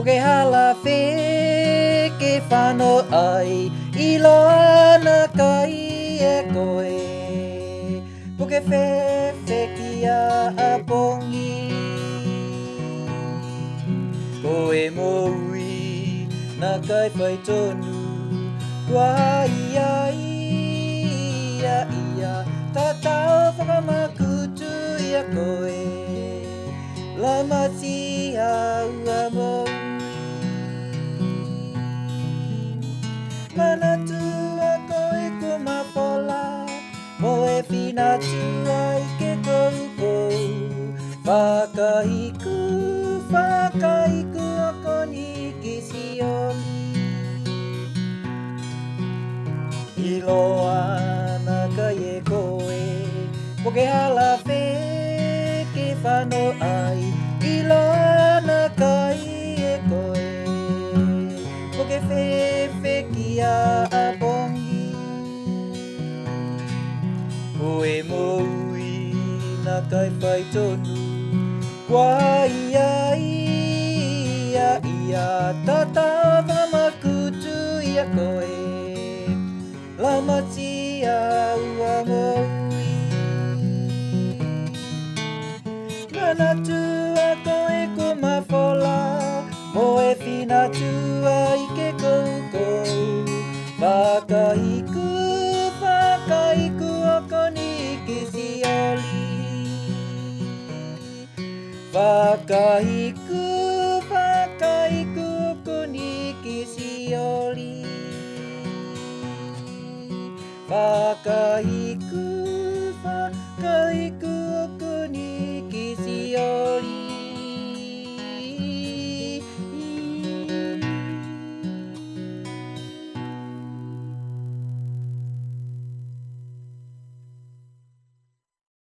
Poke hala fe ke whano ai I loa na kai e koe Poke whewhe ki a pongi Koe moui na kai whai tonu Kua ia Tatao whakamakutu ia koe Lamati ua moui Manatu a koe ko mapola Moe whina tua I ke koukou Whakahiku o koni ki sioli I loa na kai e koe Poke hala whe ke whano ai I loa na kai e koe Poke whewhe ki a pongi Koe moui na kai whai tonu Kua ia Tata whamakutu ia koe Lamati ua moui Manatu a koe ko mawhola Moe whina tua I ke koukou Whakahiku o koni ki sioli Whakahiku o koni ki sioli Whakahiku